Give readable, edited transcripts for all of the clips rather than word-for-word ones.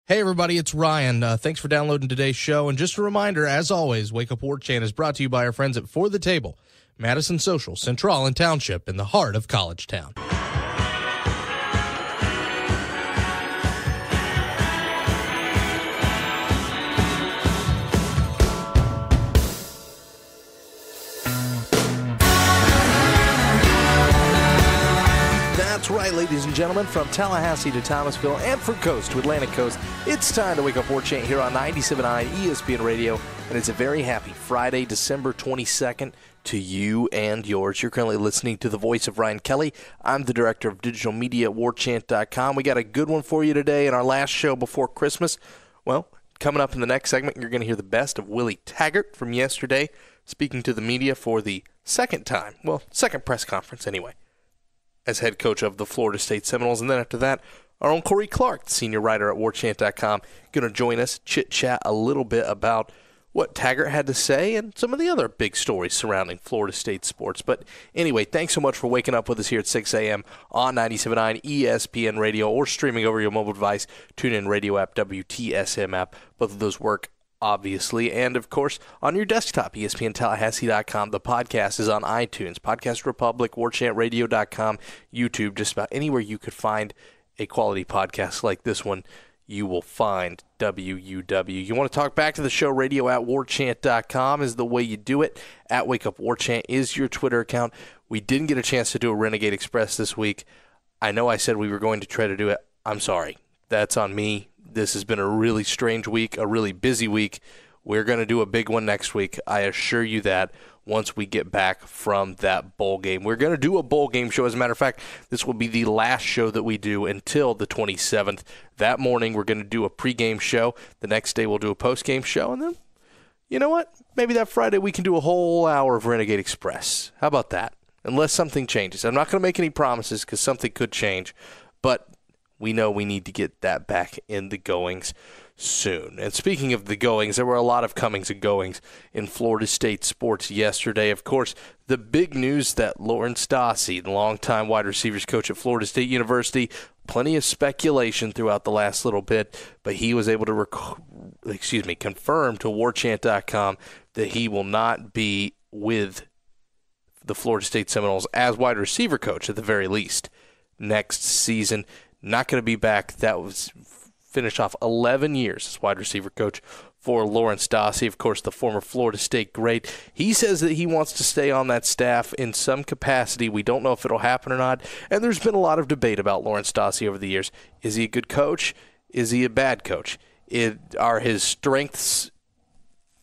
Hey everybody, it's Ryan. Thanks for downloading today's show. And just a reminder, as always, Wake Up War Chant is brought to you by our friends at For the Table, Madison Social, Central and Township, in the heart of College Town. That's right, ladies and gentlemen, from Tallahassee to Thomasville and from coast to Atlantic coast, it's time to Wake Up War Chant here on 97.9 ESPN Radio, and it's a very happy Friday, December 22nd to you and yours. You're currently listening to the voice of Ryan Kelly. I'm the director of digital media at warchant.com. We got a good one for you today in our last show before Christmas. Well, coming up in the next segment, you're going to hear the best of Willie Taggart from yesterday, speaking to the media for the second time, well, second press conference anyway, as head coach of the Florida State Seminoles. And then after that, our own Corey Clark, senior writer at warchant.com, going to join us, chit-chat a little bit about what Taggart had to say and some of the other big stories surrounding Florida State sports. But anyway, thanks so much for waking up with us here at 6 a.m. on 97.9 ESPN Radio or streaming over your mobile device, TuneIn Radio app, WTSM app. Both of those work, obviously, and of course on your desktop, ESPNTallahassee.com. The podcast is on iTunes, Podcast Republic, WarChantRadio.com, YouTube, just about anywhere you could find a quality podcast like this one, you will find WUW. You want to talk back to the show, radio at warchant.com is the way you do it. At Wake Up Warchant is your Twitter account. We didn't get a chance to do a Renegade Express this week. I know I said we were going to try to do it. I'm sorry. That's on me. This has been a really strange week, a really busy week. We're going to do a big one next week. I assure you that once we get back from that bowl game. We're going to do a bowl game show. As a matter of fact, this will be the last show that we do until the 27th. That morning, we're going to do a pregame show. The next day, we'll do a postgame show. And then, you know what? Maybe that Friday, we can do a whole hour of Renegade Express. How about that? Unless something changes. I'm not going to make any promises because something could change. But we know we need to get that back in the goings soon. And speaking of the goings, there were a lot of comings and goings in Florida State sports yesterday. Of course, the big news that Lawrence Stassi, the longtime wide receivers coach at Florida State University, plenty of speculation throughout the last little bit, but he was able to confirm to warchant.com that he will not be with the Florida State Seminoles as wide receiver coach at the very least next season. Not going to be back. That was finished off 11 years as wide receiver coach for Lawrence Stassi, of course, the former Florida State great. He says that he wants to stay on that staff in some capacity. We don't know if it'll happen or not. And there's been a lot of debate about Lawrence Stassi over the years. Is he a good coach? Is he a bad coach? Are his strengths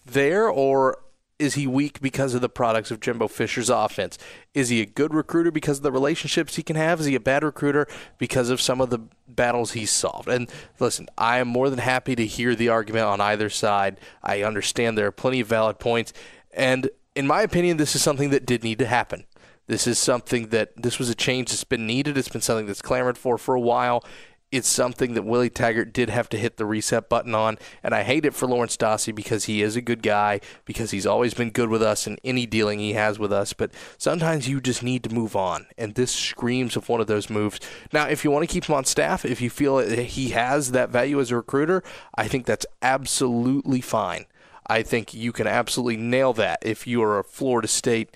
there, or is he weak because of the products of Jimbo Fisher's offense? Is he a good recruiter because of the relationships he can have? Is he a bad recruiter because of some of the battles he's solved? And listen, I am more than happy to hear the argument on either side. I understand there are plenty of valid points. And in my opinion, this is something that did need to happen. This was a change that's been needed. It's been something that's clamored for a while. It's something that Willie Taggart did have to hit the reset button on, and I hate it for Lawrence Stassi because he is a good guy, because he's always been good with us in any dealing he has with us, but sometimes you just need to move on, and this screams of one of those moves. Now, if you want to keep him on staff, if you feel that he has that value as a recruiter, I think that's absolutely fine. I think you can absolutely nail that if you are a Florida State,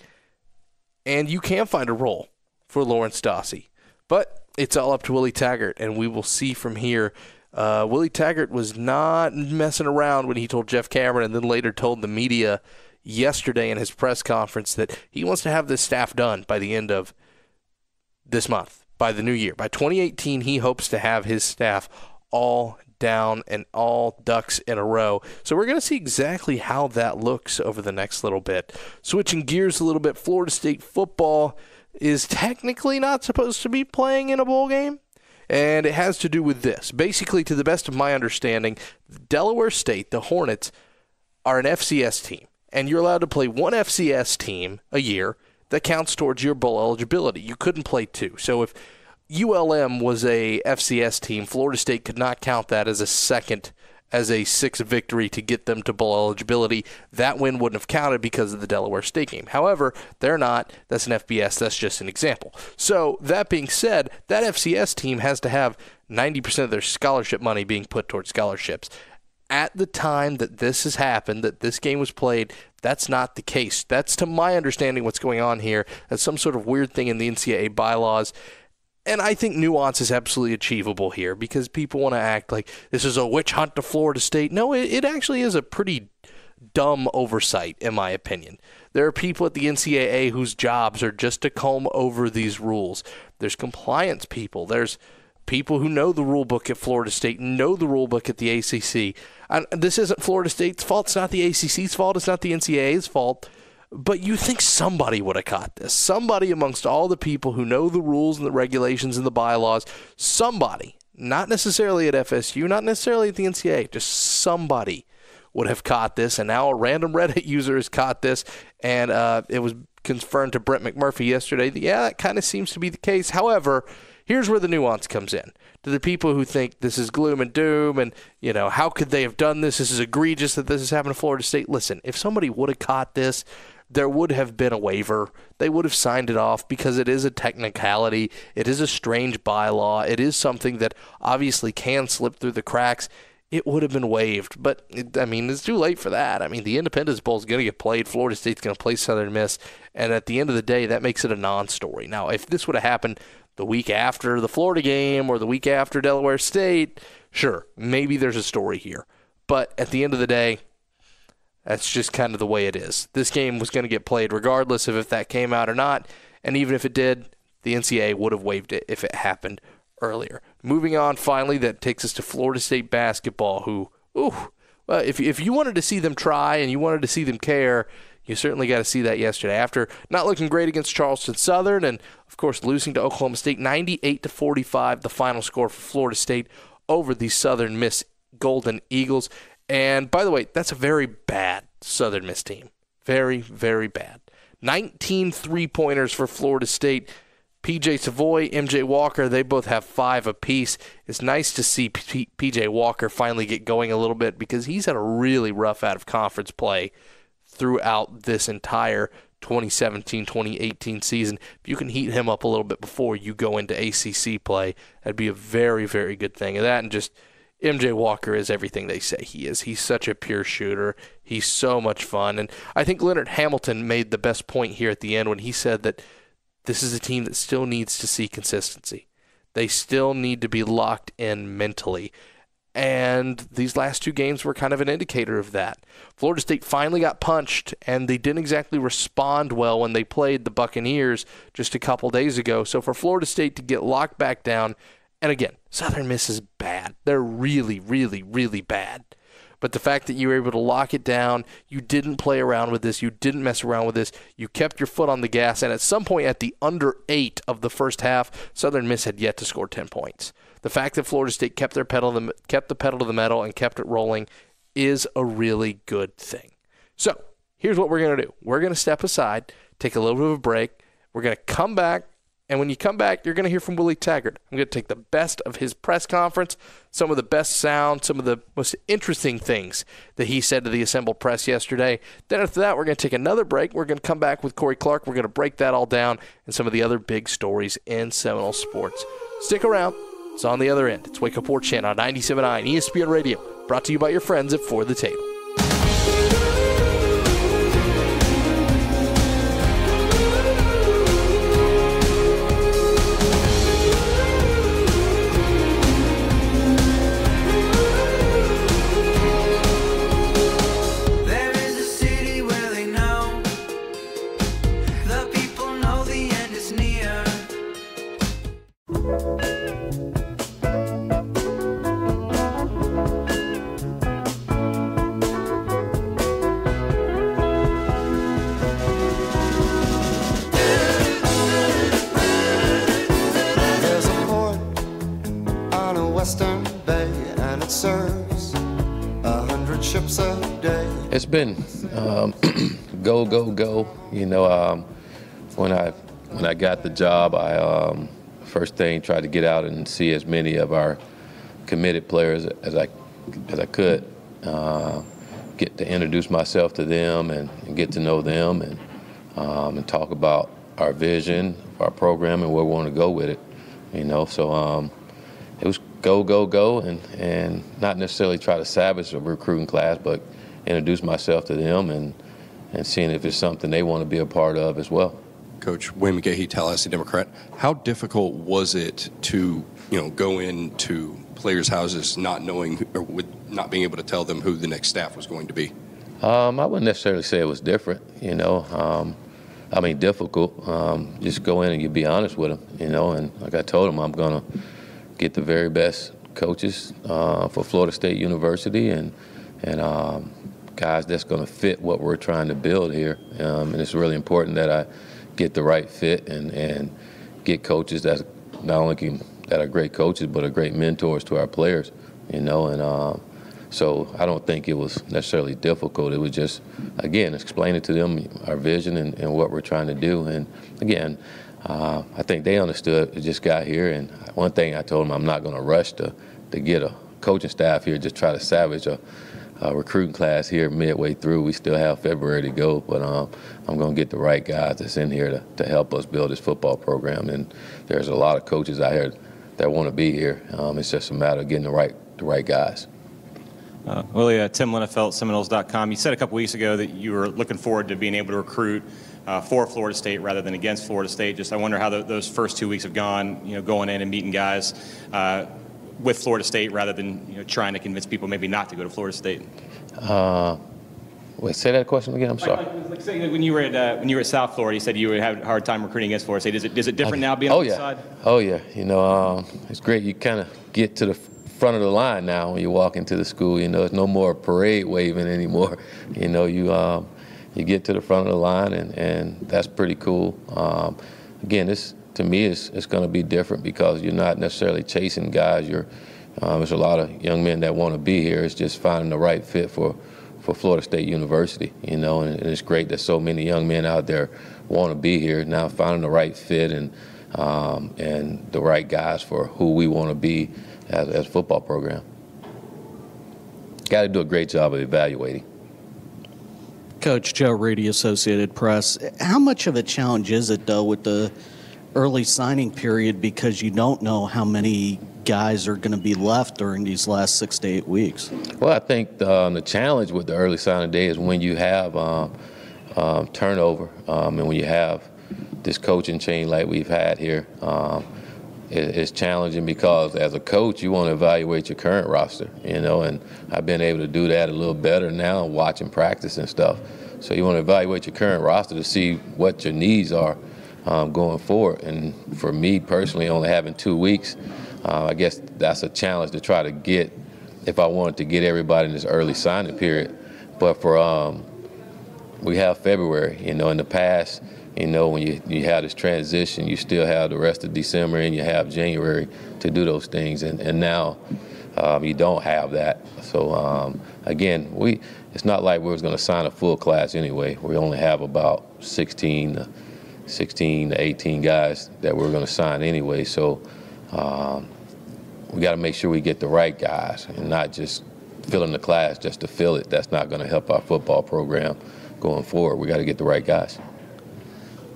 and you can find a role for Lawrence Stassi. But it's all up to Willie Taggart, and we will see from here. Willie Taggart was not messing around when he told Jeff Cameron and then later told the media yesterday in his press conference that he wants to have this staff done by the end of this month, by the new year. By 2018, he hopes to have his staff all down and all ducks in a row. So we're going to see exactly how that looks over the next little bit. Switching gears a little bit, Florida State football is technically not supposed to be playing in a bowl game, and it has to do with this. Basically, to the best of my understanding, Delaware State, the Hornets, are an FCS team, and you're allowed to play one FCS team a year that counts towards your bowl eligibility. You couldn't play two. So if ULM was a FCS team, Florida State could not count that as a second as a 6 victory to get them to bowl eligibility. That win wouldn't have counted because of the Delaware State game. However, they're not. That's an FBS. That's just an example. So that being said, that FCS team has to have 90% of their scholarship money being put towards scholarships. At the time that this has happened, that this game was played, that's not the case. That's, to my understanding, what's going on here. That's some sort of weird thing in the NCAA bylaws. And I think nuance is absolutely achievable here because people want to act like this is a witch hunt to Florida State. No, it actually is a pretty dumb oversight, in my opinion. There are people at the NCAA whose jobs are just to comb over these rules. There's compliance people. There's people who know the rule book at Florida State, know the rule book at the ACC. And this isn't Florida State's fault. It's not the ACC's fault. It's not the NCAA's fault. But you think somebody would have caught this. Somebody amongst all the people who know the rules and the regulations and the bylaws, somebody, not necessarily at FSU, not necessarily at the NCAA, just somebody would have caught this. And now a random Reddit user has caught this. And it was confirmed to Brent McMurphy yesterday that, yeah, that kind of seems to be the case. However, here's where the nuance comes in. To the people who think this is gloom and doom and, you know, how could they have done this? This is egregious that this has happened to Florida State. Listen, if somebody would have caught this, there would have been a waiver. They would have signed it off because it is a technicality. It is a strange bylaw. It is something that obviously can slip through the cracks. It would have been waived. But, it's too late for that. The Independence Bowl is going to get played. Florida State's going to play Southern Miss. And at the end of the day, that makes it a non-story. Now, if this would have happened the week after the Florida game or the week after Delaware State, sure, maybe there's a story here. But at the end of the day, that's just kind of the way it is. This game was going to get played regardless of if that came out or not. And even if it did, the NCAA would have waived it if it happened earlier. Moving on, finally, that takes us to Florida State basketball, who, if you wanted to see them try and you wanted to see them care, you certainly got to see that yesterday. After not looking great against Charleston Southern and, of course, losing to Oklahoma State 98-45, the final score for Florida State over the Southern Miss Golden Eagles. And, by the way, that's a very bad Southern Miss team. Very, very bad. 19 three-pointers for Florida State. P.J. Savoy, M.J. Walker, they both have 5 apiece. It's nice to see P.J. Walker finally get going a little bit because he's had a really rough out-of-conference play throughout this entire 2017-2018 season. If you can heat him up a little bit before you go into ACC play, that'd be a very, very good thing. And that and just MJ Walker is everything they say he is. He's such a pure shooter. He's so much fun. And I think Leonard Hamilton made the best point here at the end when he said that this is a team that still needs to see consistency. They still need to be locked in mentally. And these last 2 games were kind of an indicator of that. Florida State finally got punched, and they didn't exactly respond well when they played the Buccaneers just a couple days ago. So for Florida State to get locked back down, and again, Southern Miss is bad. They're really, really, really bad. But the fact that you were able to lock it down, you didn't play around with this, you didn't mess around with this, you kept your foot on the gas, and at some point at the under 8 of the first half, Southern Miss had yet to score 10 points. The fact that Florida State kept the pedal to the metal and kept it rolling is a really good thing. So here's what we're going to do. We're going to step aside, take a little bit of a break. We're going to come back. And when you come back, you're going to hear from Willie Taggart. I'm going to take the best of his press conference, some of the best sound, some of the most interesting things that he said to the assembled press yesterday. Then after that, we're going to take another break. We're going to come back with Corey Clark. We're going to break that all down and some of the other big stories in Seminole sports. Stick around. It's on the other end. It's Wake Up War Chant on 97.9 ESPN Radio, brought to you by your friends at For the Table. It's been go. When I got the job, I first thing tried to get out and see as many of our committed players as I as I could, get to introduce myself to them and get to know them and talk about our vision, our program, and where we want to go with it. So it was go, and not necessarily try to savage a recruiting class, but introduce myself to them and seeing if it's something they want to be a part of as well. Coach Wayne McGahee, Tallahassee Democrat, how difficult was it to go into players' houses not knowing or with not being able to tell them who the next staff was going to be? I wouldn't necessarily say it was different, difficult. Just go in and you be honest with them, and like I told them, I'm going to get the very best coaches for Florida State University and guys that's going to fit what we're trying to build here. And it's really important that I get the right fit and get coaches that not only that are great coaches but are great mentors to our players, so I don't think it was necessarily difficult. It was just, again, explaining to them our vision and what we're trying to do. And again, I think they understood. It just got here, and one thing I told them, I'm not going to rush to get a coaching staff here, just try to salvage a recruiting class here midway through. We still have February to go, but I'm going to get the right guys that's in here to help us build this football program. And there's a lot of coaches out here that want to be here. It's just a matter of getting the right guys. Willie, Tim Linnefelt, Seminoles.com. You said a couple weeks ago that you were looking forward to being able to recruit for Florida State rather than against Florida State. Just I wonder how those first 2 weeks have gone, going in and meeting guys with Florida State rather than trying to convince people maybe not to go to Florida State. Wait, say that question again. I'm sorry. Like say when you were at South Florida, you said you would have a hard time recruiting against Florida State. Is it different now being on the side? Oh yeah. It's great. You kind of get to the front of the line now when you walk into the school. It's no more parade waving anymore. You get to the front of the line, and that's pretty cool. Again, this to me is going to be different because you're not necessarily chasing guys. There's a lot of young men that want to be here. It's just finding the right fit for Florida State University. And it's great that so many young men out there want to be here. Now finding the right fit and the right guys for who we want to be as a football program. Got to do a great job of evaluating. Coach Joe Reedy, Associated Press. How much of a challenge is it, though, with the early signing period because you don't know how many guys are going to be left during these last 6 to 8 weeks? Well, I think the challenge with the early signing day is when you have turnover and when you have this coaching change like we've had here. It's challenging because as a coach, you want to evaluate your current roster, and I've been able to do that a little better now watching practice and stuff. So you want to evaluate your current roster to see what your needs are going forward. And for me personally, only having 2 weeks, I guess that's a challenge to try to get if I wanted to get everybody in this early signing period. But for we have February, in the past, when you have this transition, you still have the rest of December and you have January to do those things. And now you don't have that. So, again, it's not like we was going to sign a full class anyway. We only have about 16 to 18 guys that we're going to sign anyway. So we got to make sure we get the right guys and not just filling the class just to fill it. That's not going to help our football program going forward. We got to get the right guys.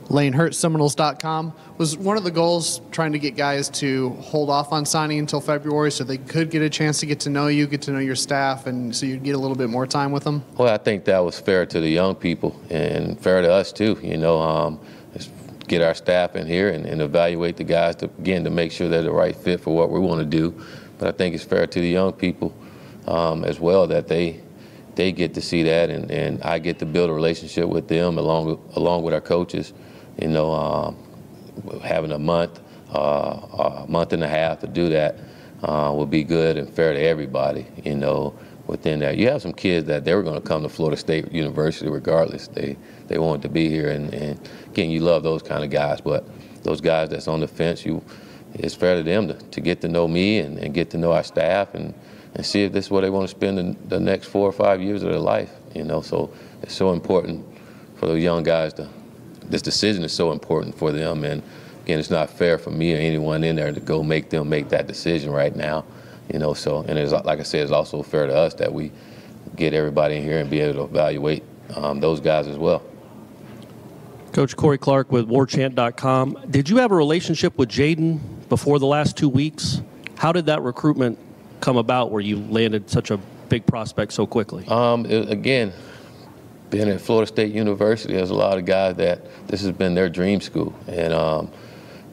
Lane Hurt, Seminoles.com. Was one of the goals trying to get guys to hold off on signing until February so they could get a chance to get to know you, get to know your staff, and so you'd get a little bit more time with them? Well, I think that was fair to the young people and fair to us too. Get our staff in here and evaluate the guys to make sure they're the right fit for what we want to do. But I think it's fair to the young people as well that they get to see that, and I get to build a relationship with them along with our coaches. Having a month and a half to do that would be good and fair to everybody. Within that, you have some kids that they were going to come to Florida State University regardless. They wanted to be here, and again, you love those kind of guys. But those guys that's on the fence, it's fair to them to get to know me and get to know our staff and see if this is where they want to spend the next 4 or 5 years of their life. So it's so important for those young guys this decision is so important for them. And again, it's not fair for me or anyone in there to go make them make that decision right now. So, and it's, like I said, it's also fair to us that we get everybody in here and be able to evaluate those guys as well. Coach Corey Clark with warchant.com. Did you have a relationship with Jaden before the last 2 weeks? How did that recruitment come about where you landed such a big prospect so quickly? Again, being at Florida State University, there's a lot of guys that this has been their dream school. And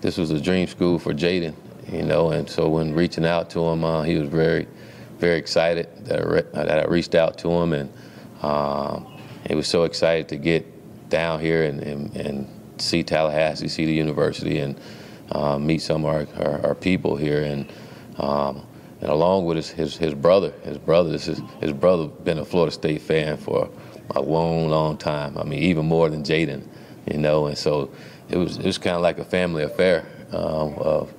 this was a dream school for Jaden, and so when reaching out to him, he was very, very excited that I reached out to him, and he was so excited to get down here and see Tallahassee, see the university, and meet some of our people here, and along with his brother. His brother been a Florida State fan for a long, long time. I mean, even more than Jaden, and so it was kind of like a family affair of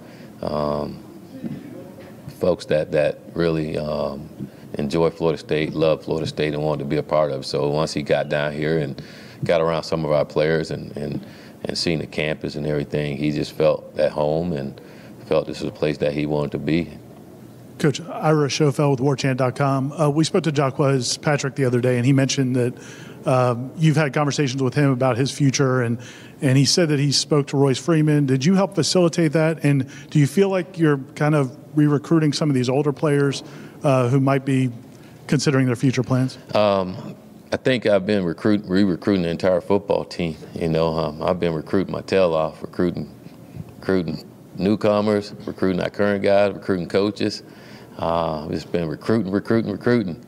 folks that really enjoy Florida State, love Florida State, and wanted to be a part of it. So once he got down here and got around some of our players and seen the campus and everything, he just felt at home and felt this was a place that he wanted to be. Coach, Ira Schofel with warchant.com. We spoke to Jaquez Patrick the other day, and he mentioned that you've had conversations with him about his future, and he said that he spoke to Royce Freeman. Did you help facilitate that? And do you feel like you're kind of re-recruiting some of these older players who might be considering their future plans? I think I've been re-recruiting the entire football team. I've been recruiting my tail off, recruiting newcomers, recruiting our current guys, recruiting coaches. It's been recruiting.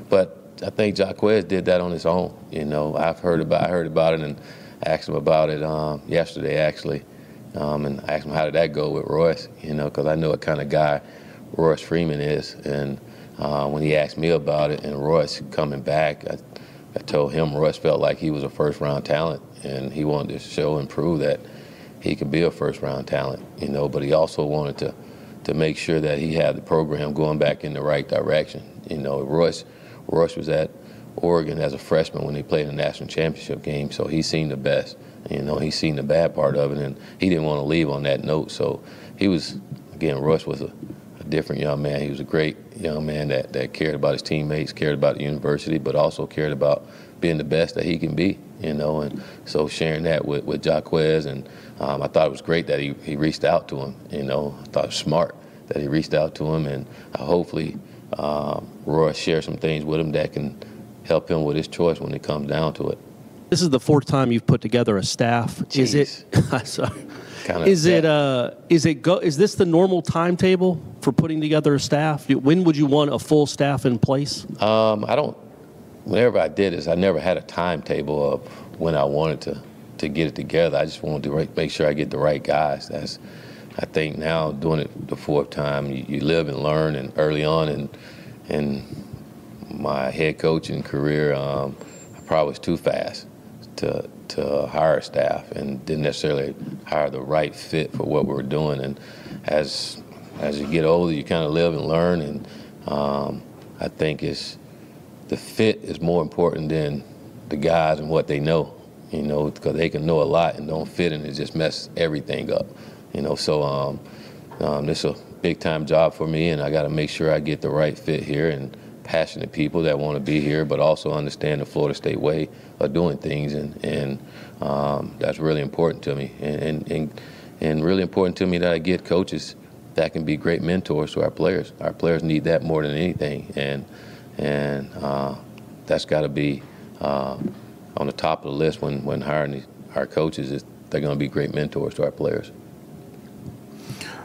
But I think Jaquez did that on his own. I heard about it and asked him about it yesterday, actually, and asked him how did that go with Royce. Because I know what kind of guy Royce Freeman is, and when he asked me about it and Royce coming back, I told him Royce felt like he was a first-round talent, and he wanted to show and prove that he could be a first-round talent. But he also wanted to make sure that he had the program going back in the right direction. Royce was at Oregon as a freshman when they played in the national championship game, so he's seen the best. He's seen the bad part of it, and he didn't want to leave on that note. So Royce was a different young man. He was a great young man that cared about his teammates, cared about the university, but also cared about being the best that he can be, and so sharing that with Jaquez, and I thought it was great that he reached out to him, I thought it was smart that he reached out to him, and hopefully Roy shared some things with him that can help him with his choice when it comes down to it. This is the fourth time you've put together a staff. Jeez. Is it? Sorry. Is this the normal timetable for putting together a staff? When would you want a full staff in place? Whenever I did this, I never had a timetable of when I wanted to get it together. I just wanted to make sure I get the right guys. I think now doing it the fourth time, you live and learn, and early on in my head coaching career, I probably was too fast to hire staff and didn't necessarily hire the right fit for what we were doing. And as you get older, you kind of live and learn, and I think the fit is more important than the guys and what they know, because they can know a lot and don't fit, and it just mess everything up, So this is a big-time job for me, and I got to make sure I get the right fit here and passionate people that want to be here, but also understand the Florida State way of doing things, and that's really important to me, and really important to me that I get coaches that can be great mentors to our players. Our players need that more than anything, and that's got to be on the top of the list when hiring our coaches. Is they're going to be great mentors to our players.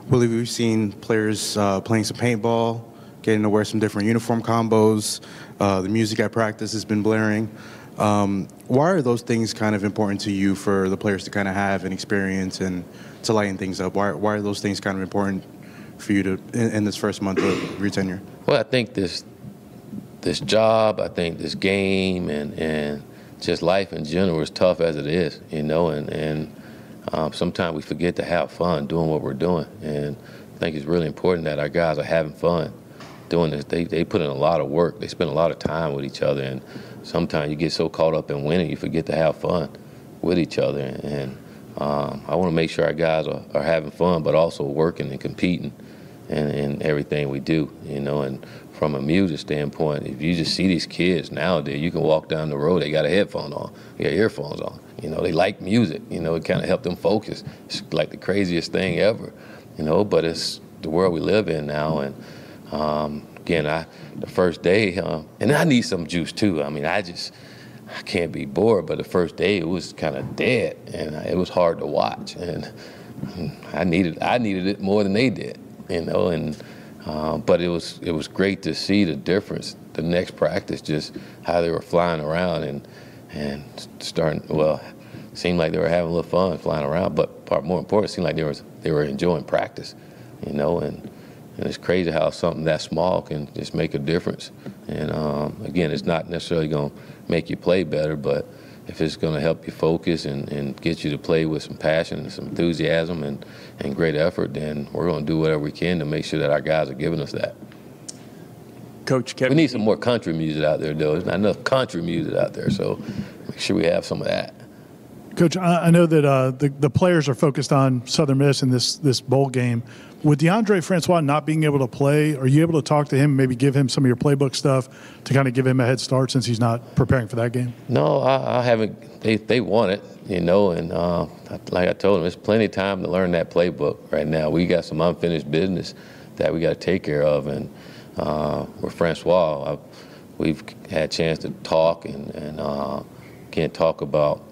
Willie, we've seen players playing some paintball, getting to wear some different uniform combos. The music at practice has been blaring. Why are those things kind of important to you for the players to kind of have an experience and to lighten things up? Why are those things kind of important for you to in this first month of your tenure? Well, I think this job, I think this game, and just life in general is tough as it is, and sometimes we forget to have fun doing what we're doing, and I think it's really important that our guys are having fun doing this. They put in a lot of work. They spend a lot of time with each other, and sometimes you get so caught up in winning, you forget to have fun with each other, and I want to make sure our guys are having fun, but also working and competing in everything we do, and from a music standpoint, if you just see these kids nowadays, you can walk down the road, they got a headphone on, they got earphones on, they like music, it kind of helped them focus. It's like the craziest thing ever, but it's the world we live in now. And again, the first day, and I need some juice too. I mean, I can't be bored, but the first day it was kind of dead, and it was hard to watch, and I needed it more than they did, but it was great to see the difference. The next practice, just how they were flying around and starting. Well, it seemed like they were having a little fun flying around, but more important, it seemed like they were enjoying practice, and it's crazy how something that small can just make a difference. And again, it's not necessarily going to make you play better, but if it's going to help you focus and get you to play with some passion and some enthusiasm and great effort, then we're going to do whatever we can to make sure that our guys are giving us that. Coach Kevin, we need some more country music out there, though. There's not enough country music out there, so make sure we have some of that. Coach, I know that the players are focused on Southern Miss in this bowl game. With DeAndre Francois not being able to play, are you able to talk to him, maybe give him some of your playbook stuff to kind of give him a head start since he's not preparing for that game? No, I haven't. They want it, and like I told them, there's plenty of time to learn that playbook right now. We got some unfinished business that we got to take care of, and with Francois, we've had a chance to talk and can't talk about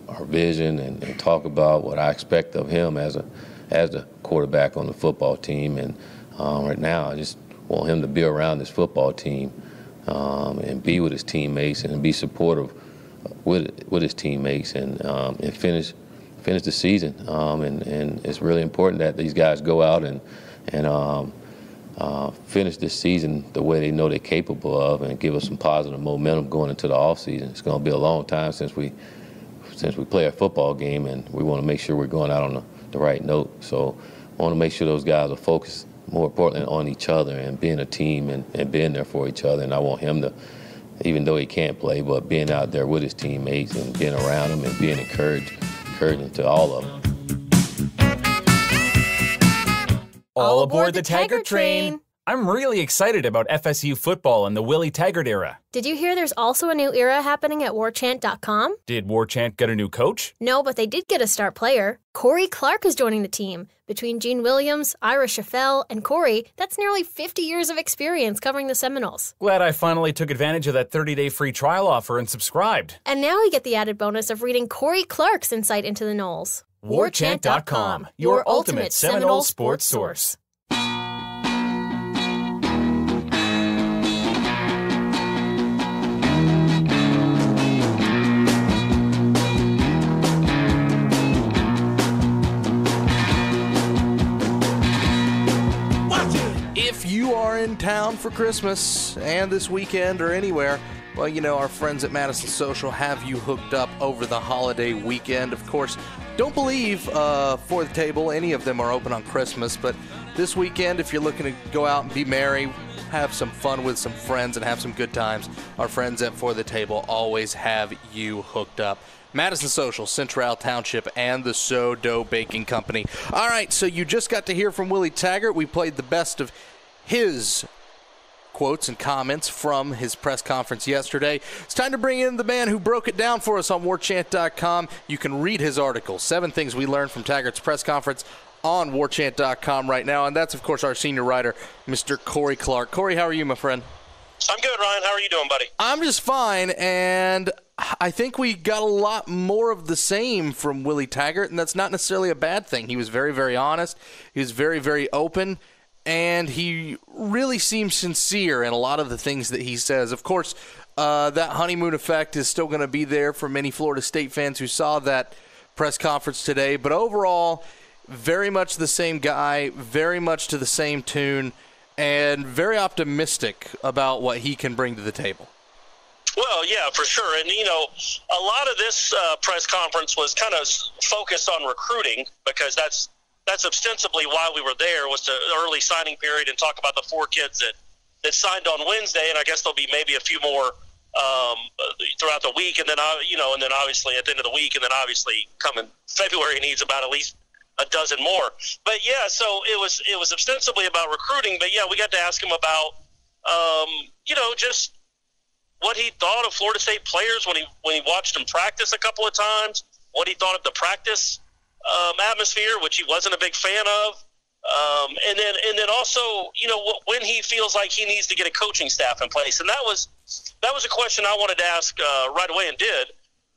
our vision and talk about what I expect of him as the quarterback on the football team. And right now, I just want him to be around this football team and be with his teammates and be supportive with his teammates and finish the season. And it's really important that these guys go out and finish this season the way they know they're capable of and give us some positive momentum going into the offseason. It's going to be a long time since we play a football game, and we want to make sure we're going out on the right note. So I want to make sure those guys are focused, more importantly, on each other and being a team and being there for each other. And I want him to, even though he can't play, but being out there with his teammates and being around them and being encouraging to all of them. All aboard the Taggart train! I'm really excited about FSU football and the Willie Taggart era. Did you hear there's also a new era happening at warchant.com? Did Warchant get a new coach? No, but they did get a star player. Corey Clark is joining the team. Between Gene Williams, Ira Schafel, and Corey, that's nearly 50 years of experience covering the Seminoles. Glad I finally took advantage of that 30-day free trial offer and subscribed. And now we get the added bonus of reading Corey Clark's insight into the Noles. Warchant.com, your ultimate Seminole sports source. If you are in town for Christmas and this weekend or anywhere, well, our friends at Madison Social have you hooked up over the holiday weekend. Of course, don't believe For the Table, any of them are open on Christmas, but this weekend, if you're looking to go out and be merry, have some fun with some friends and have some good times, our friends at For the Table always have you hooked up. Madison Social, Central Township, and the So Dough Baking Company. All right, so you just got to hear from Willie Taggart. We played the best of his quotes and comments from his press conference yesterday. It's time to bring in the man who broke it down for us on warchant.com. You can read his article, 7 Things We Learned from Taggart's Press Conference, on warchant.com right now. And that's, of course, our senior writer, Mr. Corey Clark. Corey, how are you, my friend? I'm good, Ryan. How are you doing, buddy? I'm just fine, and I think we got a lot more of the same from Willie Taggart, and that's not necessarily a bad thing. He was very, very honest. He was very, very open, and he really seems sincere in a lot of the things that he says. Of course, that honeymoon effect is still going to be there for many Florida State fans who saw that press conference today, but overall, very much the same guy, very much to the same tune, and very optimistic about what he can bring to the table. Well, yeah, for sure. And, a lot of this press conference was kind of focused on recruiting because that's ostensibly why we were there, was the early signing period and talk about the 4 kids that signed on Wednesday. And I guess there'll be maybe a few more throughout the week. And then, and then obviously at the end of the week, and then obviously coming February needs about at least a dozen more. But yeah, so it was ostensibly about recruiting, but yeah, we got to ask him about just what he thought of Florida State players when he watched them practice a couple of times, what he thought of the practice atmosphere, which he wasn't a big fan of, and then also when he feels like he needs to get a coaching staff in place. And that was a question I wanted to ask right away and did.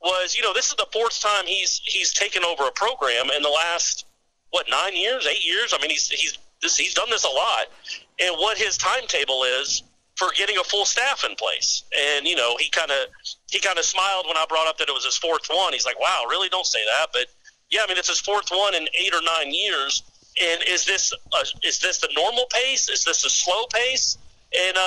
Was this is the fourth time he's taken over a program in the last 8 years. I mean he's done this a lot, and what his timetable is for getting a full staff in place. And he kind of smiled when I brought up that it was his fourth one. He's like, wow, really? Don't say that. But yeah, I mean it's his fourth one in 8 or 9 years. And is this the normal pace? Is this a slow pace? And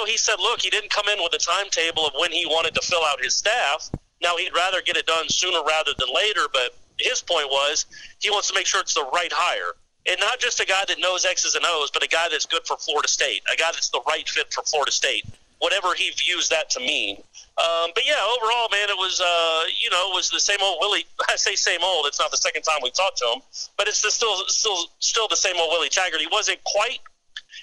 he said, look, he didn't come in with a timetable of when he wanted to fill out his staff. Now, he'd rather get it done sooner rather than later, but his point was he wants to make sure it's the right hire. And not just a guy that knows X's and O's, but a guy that's good for Florida State, a guy that's the right fit for Florida State, whatever he views that to mean. But, yeah, overall, man, it was the same old Willie. I say same old. It's not the second time we talked to him, but it's still the same old Willie Taggart. He wasn't quite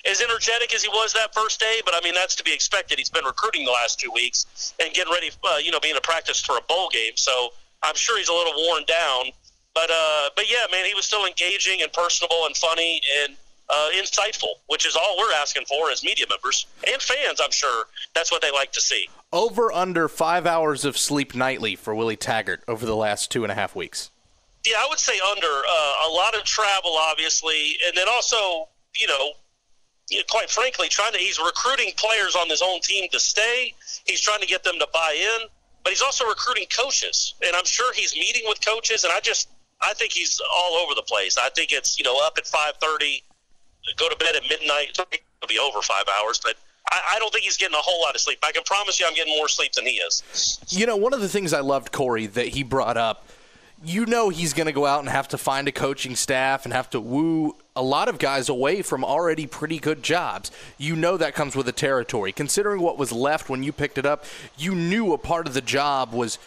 as energetic as he was that first day, but I mean that's to be expected. He's been recruiting the last 2 weeks and getting ready, being in practice for a bowl game. So I'm sure he's a little worn down. But yeah, man, he was still engaging and personable and funny and insightful, which is all we're asking for as media members and fans. I'm sure that's what they like to see. Over under 5 hours of sleep nightly for Willie Taggart over the last 2.5 weeks. Yeah, I would say under. A lot of travel, obviously, and then also, quite frankly, he's recruiting players on his own team to stay. He's trying to get them to buy in, but he's also recruiting coaches. And I'm sure he's meeting with coaches, and I think he's all over the place. I think it's, up at 5:30, go to bed at midnight. It'll be over 5 hours, but I don't think he's getting a whole lot of sleep. I can promise you I'm getting more sleep than he is. One of the things I loved, Corey, that he brought up, he's going to go out and have to find a coaching staff and have to woo a lot of guys away from already pretty good jobs. That comes with the territory. Considering what was left when you picked it up, you knew a part of the job was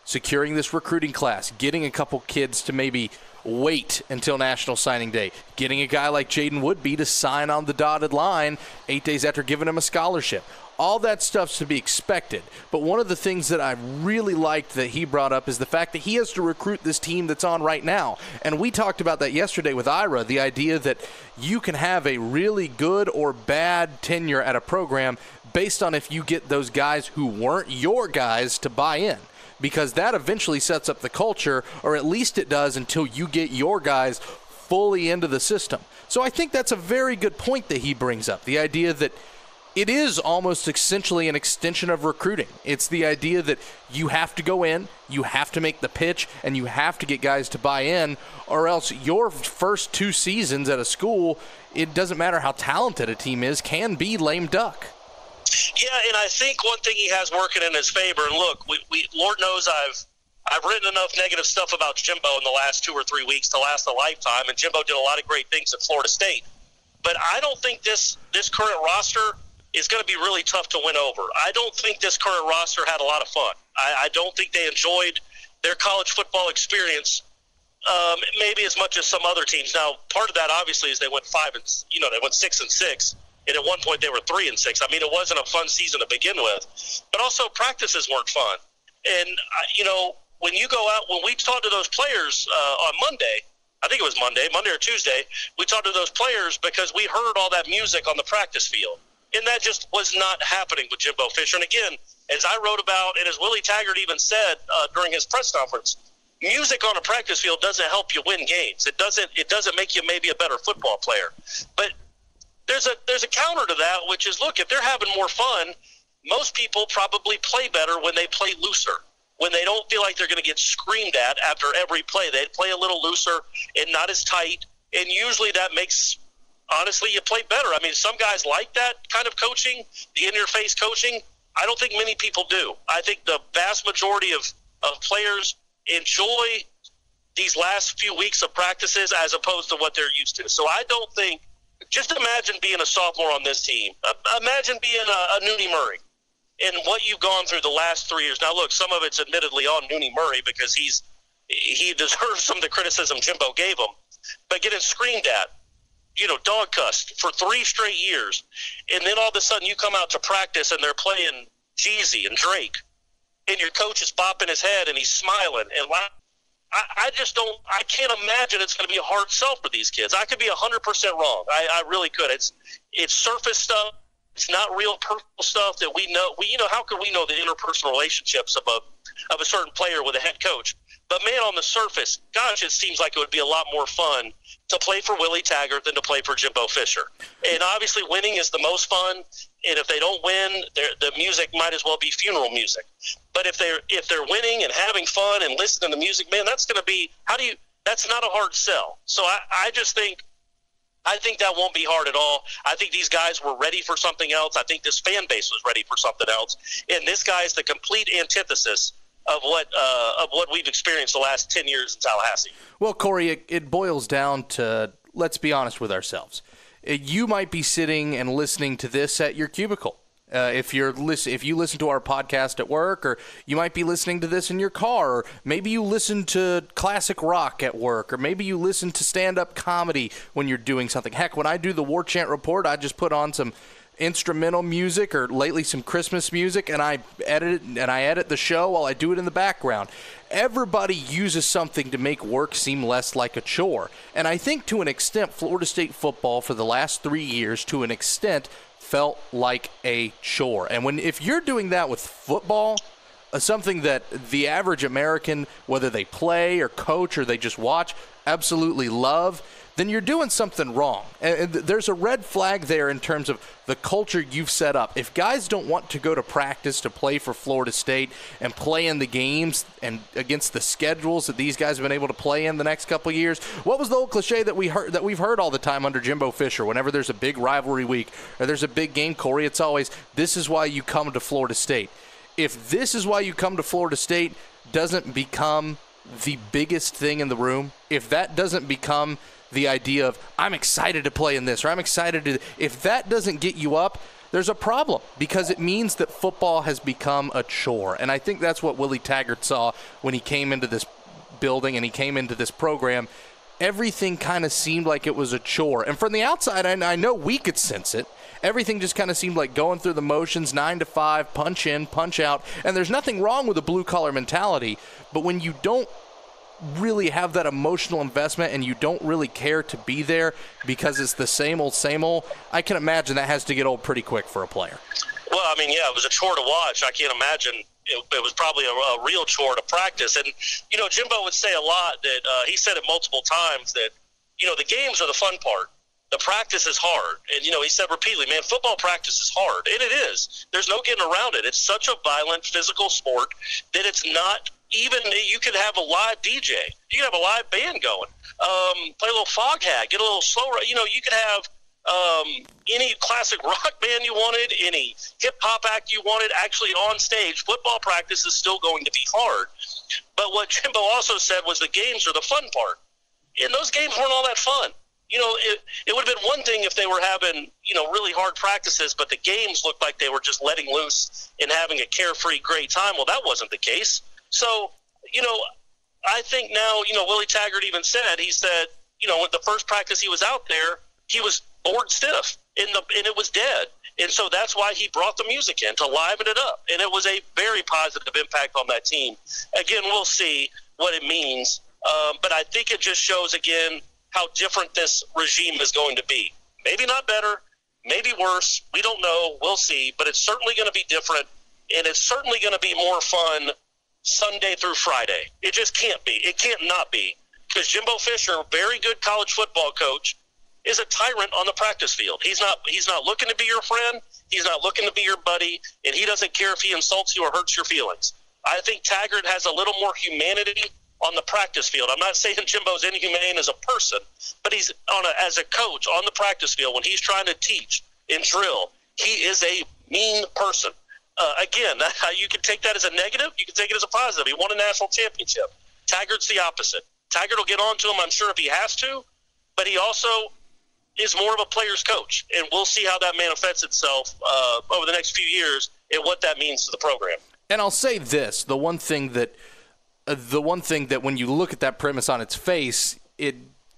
securing this recruiting class, getting a couple kids to maybe wait until National Signing Day, getting a guy like Jaden Woodby to sign on the dotted line 8 days after giving him a scholarship. All that stuff's to be expected. But one of the things that I really liked that he brought up is the fact that he has to recruit this team that's on right now. And we talked about that yesterday with Ira, the idea that you can have a really good or bad tenure at a program based on if you get those guys who weren't your guys to buy in. Because that eventually sets up the culture, or at least it does until you get your guys fully into the system. So I think that's a very good point that he brings up, the idea that it is almost essentially an extension of recruiting. It's the idea that you have to go in, you have to make the pitch, and you have to get guys to buy in, or else your first 2 seasons at a school, it doesn't matter how talented a team is, can be lame duck. Yeah, and I think one thing he has working in his favor, and look, we Lord knows I've written enough negative stuff about Jimbo in the last 2 or 3 weeks to last a lifetime, and Jimbo did a lot of great things at Florida State. But I don't think this current roster is going to be really tough to win over. I don't think this current roster had a lot of fun. I don't think they enjoyed their college football experience maybe as much as some other teams. Now, part of that obviously is they went 6-6, and at one point they were 3-6. I mean, it wasn't a fun season to begin with, but also practices weren't fun. And when you go out, when we talked to those players on Monday, I think it was Monday or Tuesday, we talked to those players because we heard all that music on the practice field. And that just was not happening with Jimbo Fisher. And again, as I wrote about, and as Willie Taggart even said during his press conference, music on a practice field doesn't help you win games. It doesn't make you maybe a better football player. But there's a counter to that, which is, look, if they're having more fun, most people probably play better when they play looser, when they don't feel like they're going to get screamed at after every play. They play a little looser and not as tight, and usually that makes – honestly, you play better. I mean, some guys like that kind of coaching, the in-your-face coaching. I don't think many people do. I think the vast majority of players enjoy these last few weeks of practices as opposed to what they're used to. So I don't think – just imagine being a sophomore on this team. Imagine being a Nooney Murray and what you've gone through the last 3 years. Now, look, some of it's admittedly on Nooney Murray because he's he deserves some of the criticism Jimbo gave him. But getting screamed at, dog cussed for 3 straight years, and then all of a sudden you come out to practice and they're playing Jeezy and Drake, and your coach is bopping his head and he's smiling and laughing. I can't imagine it's going to be a hard sell for these kids. I could be 100% wrong. I really could. It's surface stuff. It's not real personal stuff that we know. How could we know the interpersonal relationships of a certain player with a head coach? But, man, on the surface, gosh, it seems like it would be a lot more fun to play for Willie Taggart than to play for Jimbo Fisher. And obviously winning is the most fun, and if they don't win, the music might as well be funeral music. But if they're winning and having fun and listening to music, man, that's going to be that's not a hard sell. So I think that won't be hard at all. I think these guys were ready for something else. I think this fan base was ready for something else. And this guy is the complete antithesis of what we've experienced the last 10 years in Tallahassee. Well, Corey, it boils down to, let's be honest with ourselves. You might be sitting and listening to this at your cubicle. If you listen to our podcast at work, or you might be listening to this in your car, or maybe you listen to classic rock at work, or maybe you listen to stand-up comedy when you're doing something. Heck, when I do the War Chant Report, I just put on some instrumental music, or lately some Christmas music, and I edit the show while I do it in the background. Everybody uses something to make work seem less like a chore. And I think to an extent, Florida State football for the last 3 years, to an extent, felt like a chore. And if you're doing that with football, something that the average American, whether they play or coach or they just watch, absolutely love, then you're doing something wrong. And there's a red flag there in terms of the culture you've set up. If guys don't want to go to practice to play for Florida State and play in the games and against the schedules that these guys have been able to play in the next couple of years, what was the old cliche that we've heard all the time under Jimbo Fisher? Whenever there's a big rivalry week or there's a big game, Corey, it's always, this is why you come to Florida State. If this is why you come to Florida State doesn't become the biggest thing in the room, if that doesn't become the idea of, I'm excited to play in this, or I'm excited to, if that doesn't get you up, there's a problem, because it means that football has become a chore. And I think that's what Willie Taggart saw when he came into this building and he came into this program. Everything kind of seemed like it was a chore. And from the outside, I know we could sense it. Everything just kind of seemed like going through the motions, 9 to 5, punch in, punch out. And there's nothing wrong with a blue-collar mentality, but when you don't really have that emotional investment and you don't really care to be there because it's the same old, I can imagine that has to get old pretty quick for a player. Well, I mean, yeah, it was a chore to watch. I can't imagine it was probably a real chore to practice. And, Jimbo would say a lot that he said it multiple times that, the games are the fun part. The practice is hard. And, he said repeatedly, man, football practice is hard. And it is. There's no getting around it. It's such a violent physical sport that it's not even, you could have a live DJ. You could have a live band going. Play a little fog hat, get a little slower. You could have any classic rock band you wanted, any hip-hop act you wanted, actually on stage. Football practice is still going to be hard. But what Jimbo also said was the games are the fun part. And those games weren't all that fun. It would have been one thing if they were having, really hard practices, but the games looked like they were just letting loose and having a carefree, great time. Well, that wasn't the case. So, I think now, Willie Taggart even said, with the first practice he was out there, he was bored stiff and it was dead. And so that's why he brought the music in to liven it up. And it was a very positive impact on that team. Again, we'll see what it means. But I think it just shows, again, how different this regime is going to be. Maybe not better, maybe worse. We don't know. We'll see. But it's certainly going to be different, and it's certainly going to be more fun Sunday through Friday. It just can't be. It can't not be. Because Jimbo Fisher, very good college football coach, is a tyrant on the practice field. He's not looking to be your friend. He's not looking to be your buddy, and he doesn't care if he insults you or hurts your feelings. I think Taggart has a little more humanity on the practice field. I'm not saying Jimbo's inhumane as a person, but he's as a coach on the practice field when he's trying to teach and drill. He is a mean person. Again, you can take that as a negative. You can take it as a positive. He won a national championship. Taggart's the opposite. Taggart will get on to him, I'm sure, if he has to, but he also is more of a player's coach, and we'll see how that manifests itself over the next few years and what that means to the program. And I'll say this, the one thing that the one thing that when you look at that premise on its face,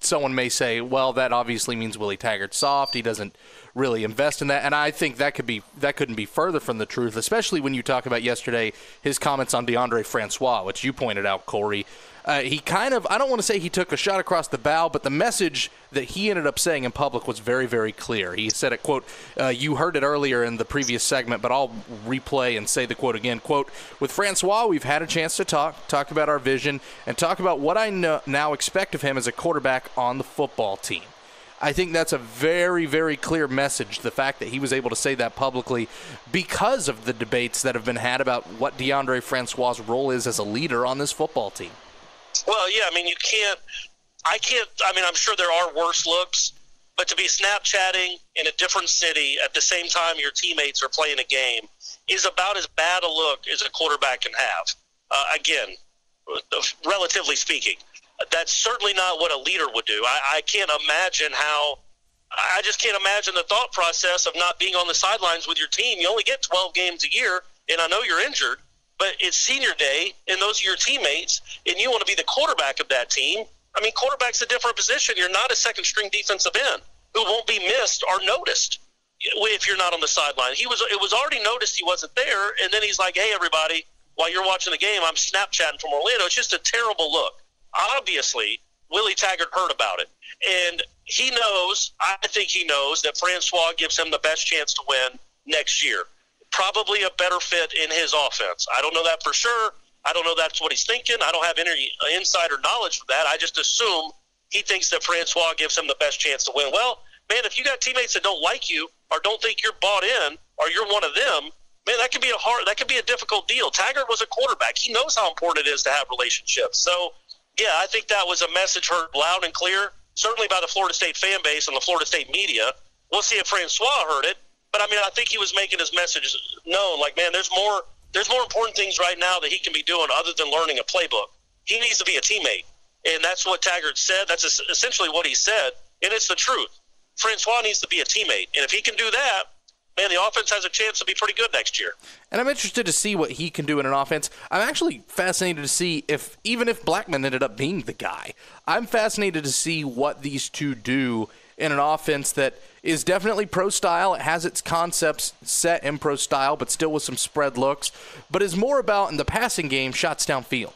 someone may say, well, that obviously means Willie Taggart's soft. He doesn't really invest in that. And I think that couldn't be further from the truth, especially when you talk about yesterday his comments on DeAndre Francois, which you pointed out, Corey. He kind of, I don't want to say he took a shot across the bow, but the message that he ended up saying in public was very, very clear. He said it, quote, you heard it earlier in the previous segment, but I'll replay and say the quote again, quote, with Francois, we've had a chance to talk about our vision and talk about what I now expect of him as a quarterback on the football team. I think that's a very, very clear message, the fact that he was able to say that publicly because of the debates that have been had about what DeAndre Francois' role is as a leader on this football team. Well, yeah, I mean, I'm sure there are worse looks, but to be Snapchatting in a different city at the same time your teammates are playing a game is about as bad a look as a quarterback can have. Again, relatively speaking, that's certainly not what a leader would do. I can't imagine I just can't imagine the thought process of not being on the sidelines with your team. You only get 12 games a year, and I know you're injured, but it's senior day, and those are your teammates, and you want to be the quarterback of that team. I mean, quarterback's a different position. You're not a second-string defensive end who won't be missed or noticed if you're not on the sideline. It was already noticed he wasn't there, and then he's like, hey, everybody, while you're watching the game, I'm Snapchatting from Orlando. It's just a terrible look. Obviously, Willie Taggart heard about it, and I think he knows that Francois gives him the best chance to win next year. Probably a better fit in his offense. I don't know that for sure. I don't know that's what he's thinking. I don't have any insider knowledge of that. I just assume he thinks that Francois gives him the best chance to win. Well, man, if you got teammates that don't like you or don't think you're bought in or you're one of them, man, that could be a difficult deal. Taggart was a quarterback. He knows how important it is to have relationships. So, yeah, I think that was a message heard loud and clear, certainly by the Florida State fan base and the Florida State media. We'll see if Francois heard it. But, I mean, I think he was making his message known. Like, man, there's more important things right now that he can be doing other than learning a playbook. He needs to be a teammate. And that's what Taggart said. That's essentially what he said. And it's the truth. Francois needs to be a teammate. And if he can do that, man, the offense has a chance to be pretty good next year. And I'm interested to see what he can do in an offense. I'm actually fascinated to see even if Blackman ended up being the guy, I'm fascinated to see what these two do in an offense that is definitely pro style. It has its concepts set in pro style, but still with some spread looks, but is more about in the passing game, shots downfield.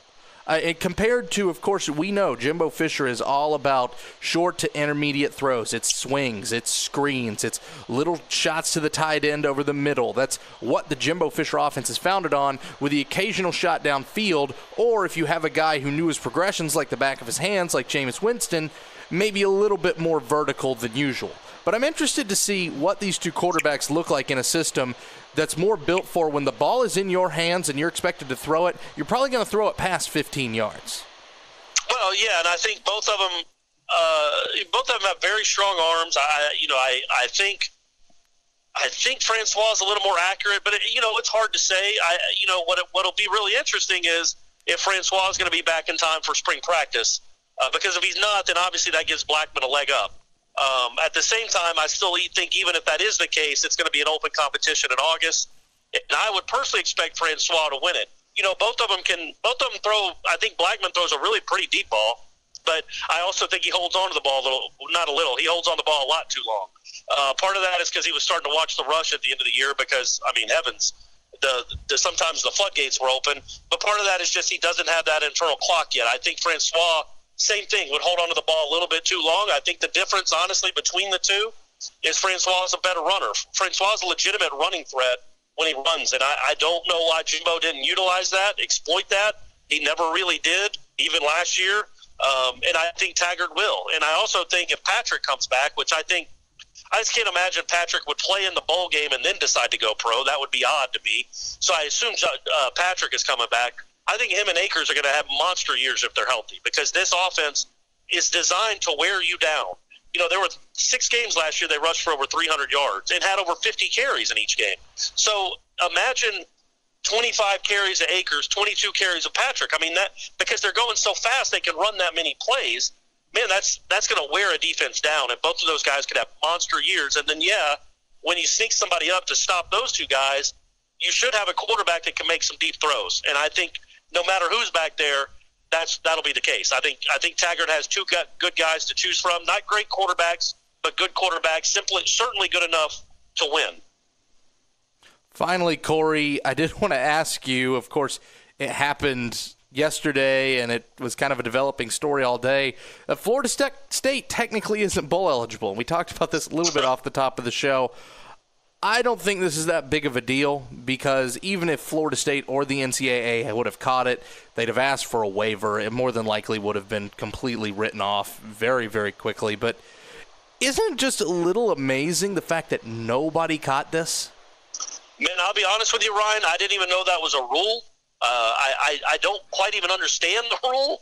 Compared to, of course, we know Jimbo Fisher is all about short to intermediate throws. It's swings, it's screens, it's little shots to the tight end over the middle. That's what the Jimbo Fisher offense is founded on, with the occasional shot downfield, or if you have a guy who knew his progressions like the back of his hands, like Jameis Winston, maybe a little bit more vertical than usual. But I'm interested to see what these two quarterbacks look like in a system that's more built for when the ball is in your hands and you're expected to throw it, you're probably going to throw it past 15 yards. Well, yeah, and I think both of them have very strong arms. I think Francois is a little more accurate, but it's hard to say. What'll be really interesting is if Francois is going to be back in time for spring practice, because if he's not, then obviously that gives Blackman a leg up. At the same time, I still think even if that is the case, it's going to be an open competition in August. And I would personally expect Francois to win it. Both of them throw. I think Blackman throws a really pretty deep ball, but I also think he holds on to the ball he holds on the ball a lot too long. Part of that is because he was starting to watch the rush at the end of the year because, I mean, heavens, sometimes the floodgates were open. But part of that is just he doesn't have that internal clock yet. I think Francois, same thing, would hold on to the ball a little bit too long. I think the difference, honestly, between the two is Francois is a better runner. Francois is a legitimate running threat when he runs, and I don't know why Jimbo didn't utilize that, exploit that. He never really did, even last year, and I think Taggart will. And I also think if Patrick comes back, which I just can't imagine Patrick would play in the bowl game and then decide to go pro. That would be odd to me. So I assume Patrick is coming back. I think him and Akers are going to have monster years if they're healthy because this offense is designed to wear you down. There were 6 games last year they rushed for over 300 yards and had over 50 carries in each game. So imagine 25 carries of Akers, 22 carries of Patrick. I mean, that because they're going so fast they can run that many plays. Man, that's going to wear a defense down, and both of those guys could have monster years. And then, when you sneak somebody up to stop those two guys, you should have a quarterback that can make some deep throws. And I think no matter who's back there, that'll be the case. I think Taggart has two good guys to choose from. Not great quarterbacks, but good quarterbacks. Certainly good enough to win. Finally, Corey, I did want to ask you, of course, it happened yesterday, and it was kind of a developing story all day. Florida State technically isn't bowl eligible, and we talked about this a little bit off the top of the show. I don't think this is that big of a deal because even if Florida State or the NCAA would have caught it, they'd have asked for a waiver. It more than likely would have been completely written off very, very quickly. But isn't it just a little amazing the fact that nobody caught this? Man, I'll be honest with you, Ryan. I didn't even know that was a rule. I don't quite even understand the rule.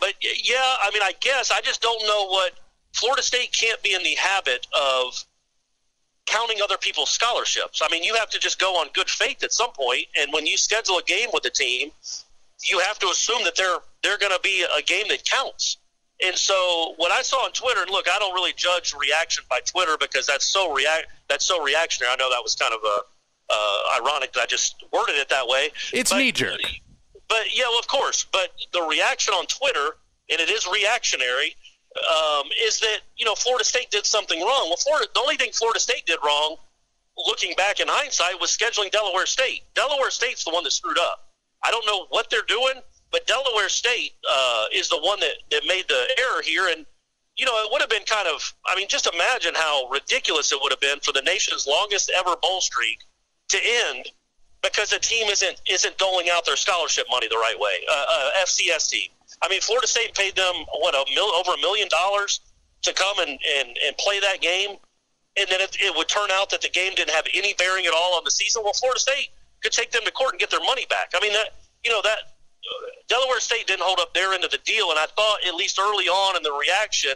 But, yeah, I mean, I guess I just don't know what – Florida State can't be in the habit of counting other people's scholarships. I mean, you have to just go on good faith at some point, and when you schedule a game with the team, you have to assume that they're going to be a game that counts. And so what I saw on Twitter, and look, I don't really judge reaction by Twitter because that's so reactionary. I know that was kind of ironic that I just worded it that way. It's knee-jerk. But, yeah, well, of course. But the reaction on Twitter, and it is reactionary, is that, Florida State did something wrong. Well, the only thing Florida State did wrong, looking back in hindsight, was scheduling Delaware State. Delaware State's the one that screwed up. I don't know what they're doing, but Delaware State is the one that made the error here. And, it would have been just imagine how ridiculous it would have been for the nation's longest ever bowl streak to end because the team isn't doling out their scholarship money the right way. FCS team. I mean, Florida State paid them, over $1 million to come and play that game. And then it would turn out that the game didn't have any bearing at all on the season. Well, Florida State could take them to court and get their money back. I mean, Delaware State didn't hold up their end of the deal. And I thought, at least early on in the reaction,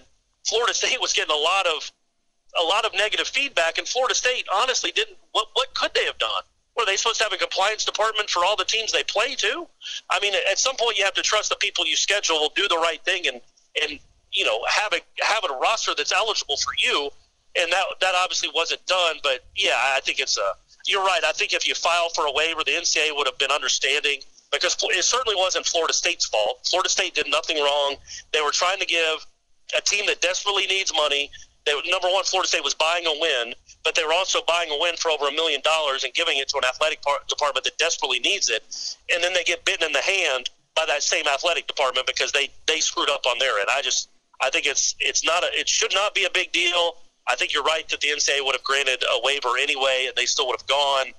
Florida State was getting a lot of negative feedback. And Florida State honestly didn't, what could they have done? Were they supposed to have a compliance department for all the teams they play to? I mean, at some point you have to trust the people you schedule will do the right thing and have a roster that's eligible for you. And that obviously wasn't done. But, yeah, I think you're right. I think if you file for a waiver, the NCAA would have been understanding because it certainly wasn't Florida State's fault. Florida State did nothing wrong. They were trying to give a team that desperately needs money. Number one, Florida State was buying a win, but they were also buying a win for over $1 million and giving it to an athletic department that desperately needs it. And then they get bitten in the hand by that same athletic department because they screwed up on their end. I think it should not be a big deal. I think you're right that the NCAA would have granted a waiver anyway, and they still would have gone.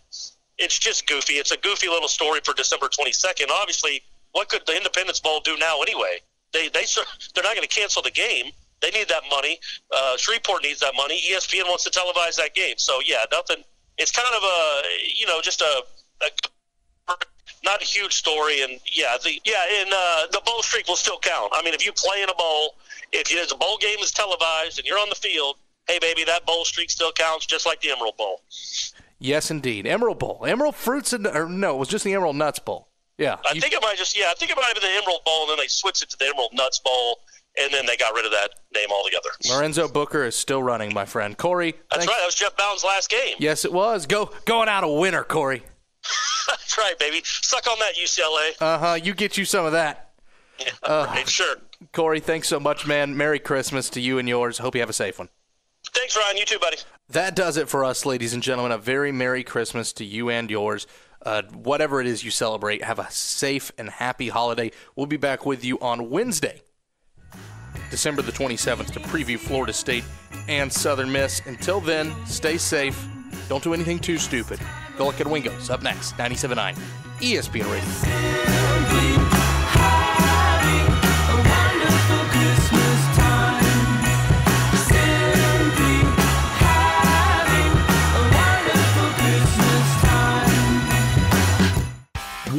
It's just goofy. It's a goofy little story for December 22nd. Obviously, what could the Independence Bowl do now anyway? They're not going to cancel the game. They need that money. Shreveport needs that money. ESPN wants to televise that game. So, yeah, nothing. It's kind of just not a huge story. And, the bowl streak will still count. I mean, if you play in a bowl, if the bowl game is televised and you're on the field, hey, baby, that bowl streak still counts just like the Emerald Bowl. Yes, indeed. Emerald Bowl. Emerald Fruits it was just the Emerald Nuts Bowl. Yeah. I think it might have been the Emerald Bowl, and then they switched it to the Emerald Nuts Bowl. And then they got rid of that name altogether. Lorenzo Booker is still running, my friend. Corey. That's right. That was Jeff Bowden's last game. Yes, it was. Going out a winner, Corey. That's right, baby. Suck on that, UCLA. Uh-huh. You get you some of that. Yeah, right, sure. Corey, thanks so much, man. Merry Christmas to you and yours. Hope you have a safe one. Thanks, Ryan. You too, buddy. That does it for us, ladies and gentlemen. A very Merry Christmas to you and yours. Whatever it is you celebrate, have a safe and happy holiday. We'll be back with you on Wednesday, December the 27th, to preview Florida State and Southern Miss. Until then, stay safe. Don't do anything too stupid. Gullick and Wingo's up next, 97.9 ESPN Radio.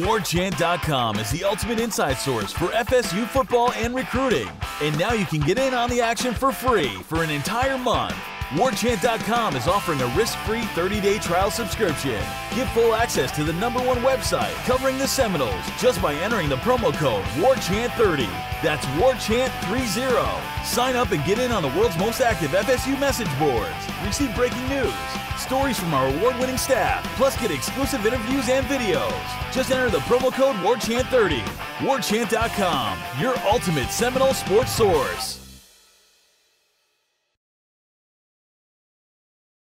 WarChant.com is the ultimate inside source for FSU football and recruiting. And now you can get in on the action for free for an entire month. WarChant.com is offering a risk-free 30-day trial subscription. Get full access to the #1 website covering the Seminoles just by entering the promo code WarChant30. That's WarChant30. Sign up and get in on the world's most active FSU message boards. Receive breaking news, stories from our award-winning staff, plus get exclusive interviews and videos. Just enter the promo code WarChant30. WarChant.com, your ultimate Seminole sports source.